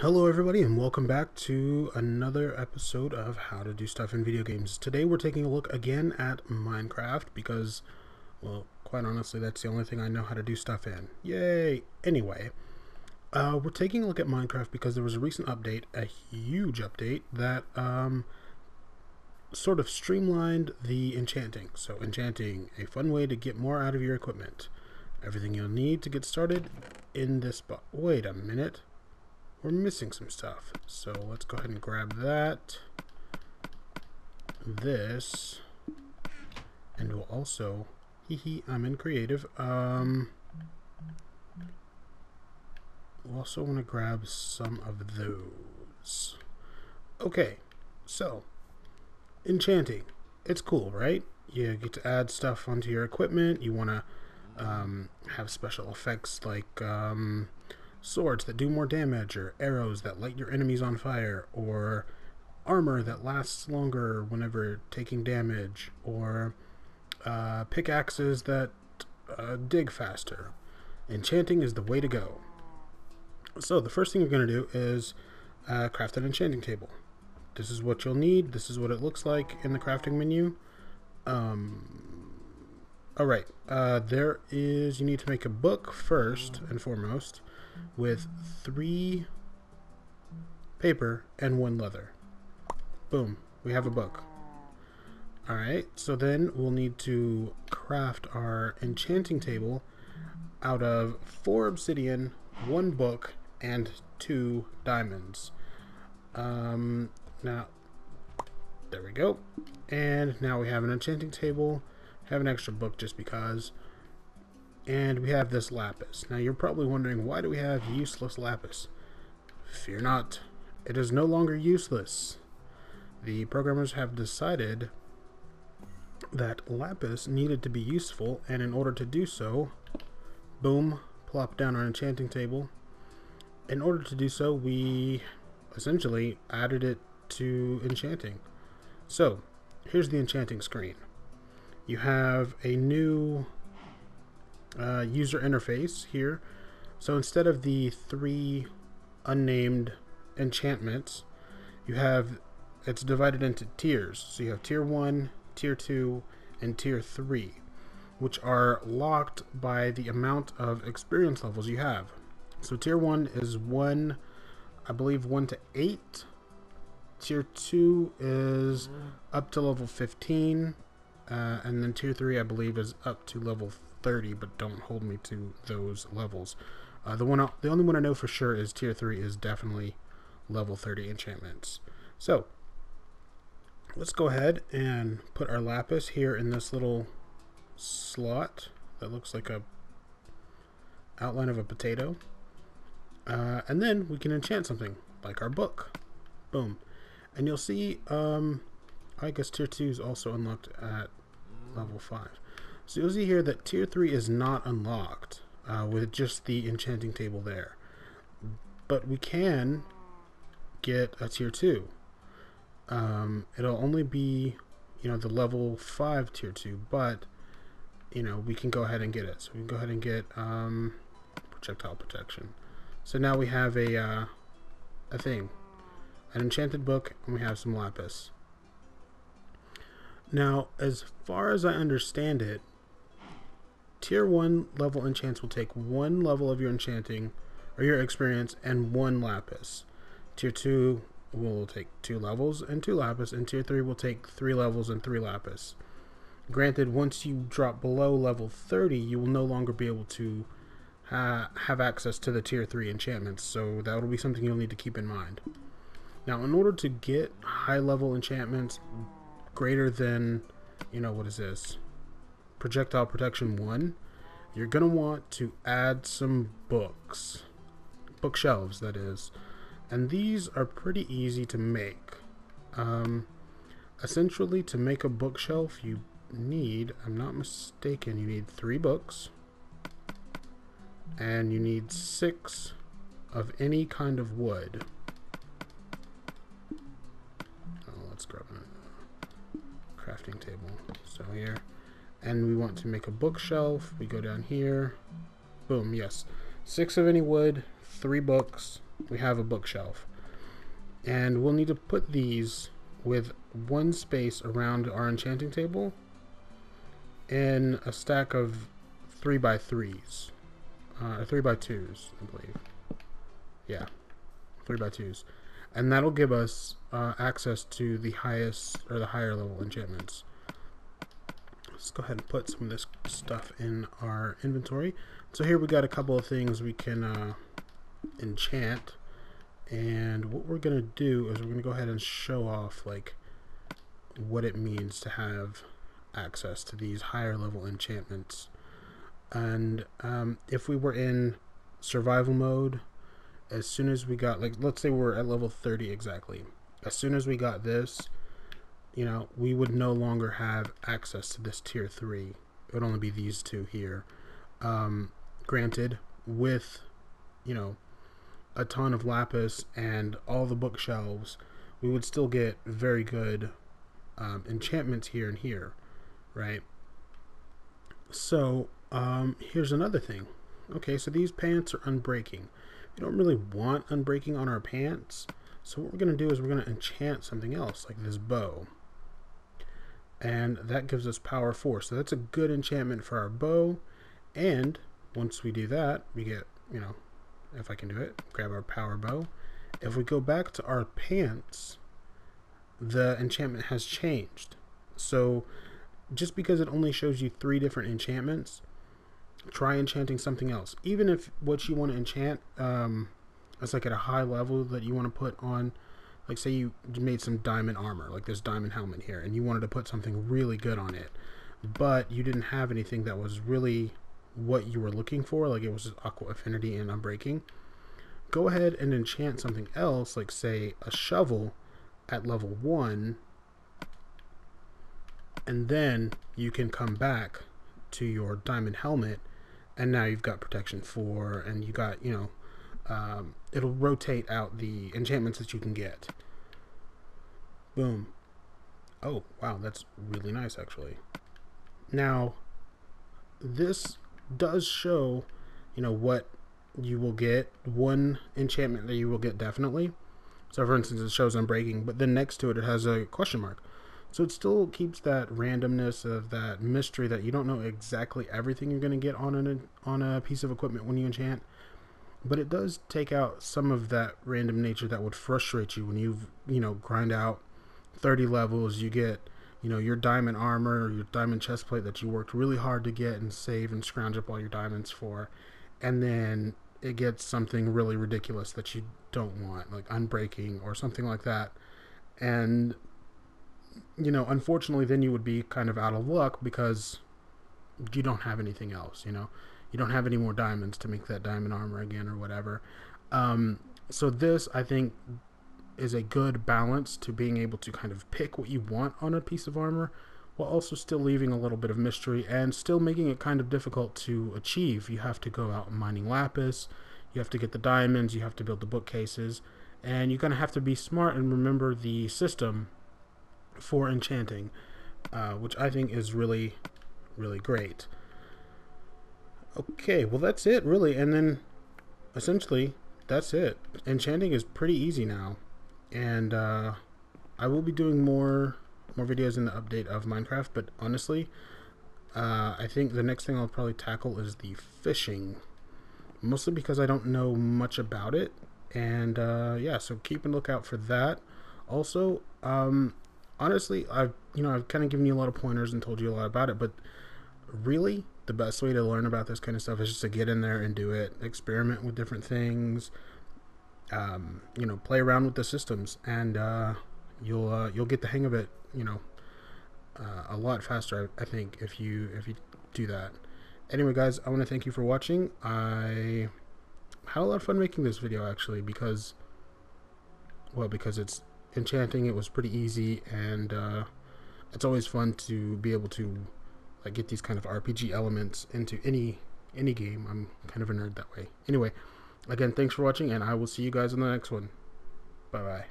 Hello everybody and welcome back to another episode of How to Do Stuff in Video Games. Today we're taking a look again at Minecraft because, well, quite honestly, that's the only thing I know how to do stuff in. Yay! Anyway, we're taking a look at Minecraft because there was a recent update, a huge update, that sort of streamlined the enchanting. So enchanting, a fun way to get more out of your equipment. Everything you'll need to get started in this spot. Wait a minute. We're missing some stuff. So let's go ahead and grab that. This. And we'll also... I'm in creative. We'll also want to grab some of those. Okay. So, enchanting. It's cool, right? You get to add stuff onto your equipment. You want to have special effects like... swords that do more damage, or arrows that light your enemies on fire, or armor that lasts longer whenever taking damage, or pickaxes that dig faster. Enchanting is the way to go. So the first thing you're going to do is craft an enchanting table. This is what you'll need. This is what it looks like in the crafting menu. Alright, you need to make a book first and foremost, with 3 paper and 1 leather. Boom, we have a book. Alright, so then we'll need to craft our enchanting table out of 4 obsidian, 1 book, and 2 diamonds. Now, there we go. And now we have an enchanting table, have an extra book just because. And we have this lapis. Now you're probably wondering, why do we have useless lapis? Fear not, it is no longer useless. The programmers have decided that lapis needed to be useful, and in order to do so, boom, plop down our enchanting table. In order to do so, we essentially added it to enchanting. So, here's the enchanting screen. You have a new user interface here. So instead of the 3 unnamed enchantments, it's divided into tiers. So you have tier 1, tier 2, and tier 3, which are locked by the amount of experience levels you have. So tier 1 is 1, I believe 1 to 8. Tier 2 is up to level 15. And then tier 3, I believe, is up to level 30, but don't hold me to those levels. The only one I know for sure is tier 3 is definitely level 30 enchantments. So let's go ahead and put our lapis here in this little slot that looks like a outline of a potato. And then we can enchant something like our book. Boom. And you'll see, I guess tier 2 is also unlocked at level 5. So you'll see here that tier 3 is not unlocked with just the enchanting table there. But we can get a tier 2. It'll only be, the level 5 tier 2, but, we can go ahead and get it. So we can go ahead and get projectile protection. So now we have a thing. An enchanted book, and we have some lapis. Now, as far as I understand it, tier 1 level enchants will take 1 level of your enchanting, or your experience, and 1 lapis. Tier 2 will take 2 levels and 2 lapis, and tier 3 will take 3 levels and 3 lapis. Granted, once you drop below level 30, you will no longer be able to have access to the tier 3 enchantments, so that will be something you'll need to keep in mind. Now, in order to get high-level enchantments greater than, what is this? Projectile protection 1, you're going to want to add some books. Bookshelves, that is. And these are pretty easy to make. Essentially, to make a bookshelf, you need, I'm not mistaken, you need 3 books. And you need 6 of any kind of wood. Let's grab a crafting table. So here, and we want to make a bookshelf. We go down here. Boom, yes. 6 of any wood, 3 books, we have a bookshelf. And we'll need to put these with one space around our enchanting table in a stack of 3x3s. 3x2s, I believe. Yeah, 3x2s. And that'll give us access to the highest or the higher level enchantments. Let's go ahead and put some of this stuff in our inventory. So here we got a couple of things we can enchant. And what we're going to do is we're going to go ahead and show off like what it means to have access to these higher level enchantments. And if we were in survival mode, as soon as we got, like, let's say we're at level 30 exactly, as soon as we got this, you know, we would no longer have access to this tier 3. It would only be these two here. Granted, with, you know, a ton of lapis and all the bookshelves, we would still get very good enchantments here and here, right? So here's another thing. Okay, so these pants are unbreaking. We don't really want unbreaking on our pants, so what we're going to do is we're going to enchant something else, like this bow, and that gives us power 4. So that's a good enchantment for our bow. And once we do that, we get, you know, if I can do it, grab our power bow. If we go back to our pants, the enchantment has changed. So just because it only shows you 3 different enchantments, try enchanting something else. Even if what you want to enchant is like at a high level that you want to put on, like say you made some diamond armor, like this diamond helmet here, and you wanted to put something really good on it, but you didn't have anything that was really what you were looking for, like it was aqua affinity and unbreaking. Go ahead and enchant something else, like say a shovel at level 1, and then you can come back to your diamond helmet, and now you've got protection 4, and you got, you know, it'll rotate out the enchantments that you can get. Boom. Oh wow, that's really nice actually. Now this does show, you know, what you will get, one enchantment that you will get definitely. So for instance, it shows unbreaking, but then next to it, it has a question mark. So it still keeps that randomness of that mystery that you don't know exactly everything you're going to get on a piece of equipment when you enchant. But it does take out some of that random nature that would frustrate you when you've, you know, grind out 30 levels, you get, you know, your diamond armor or your diamond chestplate that you worked really hard to get and save and scrounge up all your diamonds for, and then it gets something really ridiculous that you don't want, like unbreaking or something like that. And, you know, unfortunately then you would be kind of out of luck because you don't have anything else, you know. You don't have any more diamonds to make that diamond armor again or whatever. So this, I think, is a good balance to being able to kind of pick what you want on a piece of armor while also still leaving a little bit of mystery and still making it kind of difficult to achieve. You have to go out mining lapis, you have to get the diamonds, you have to build the bookcases, and you kind of have to be smart and remember the system for enchanting, which I think is really, really great. Okay, well that's it really, and then essentially that's it. Enchanting is pretty easy now, and I will be doing more videos in the update of Minecraft, but honestly, I think the next thing I'll probably tackle is the fishing, mostly because I don't know much about it, and yeah, so keep a lookout for that. Also, honestly, I've kind of given you a lot of pointers and told you a lot about it, but really the best way to learn about this kind of stuff is just to get in there and do it, experiment with different things, you know, play around with the systems, and you'll get the hang of it, you know, a lot faster, I think, if you do that. Anyway guys, I want to thank you for watching. I had a lot of fun making this video actually, because it's enchanting. It was pretty easy, and it's always fun to be able to like get these kind of RPG elements into any game. I'm kind of a nerd that way. Anyway, again, thanks for watching, and I will see you guys in the next one. Bye bye.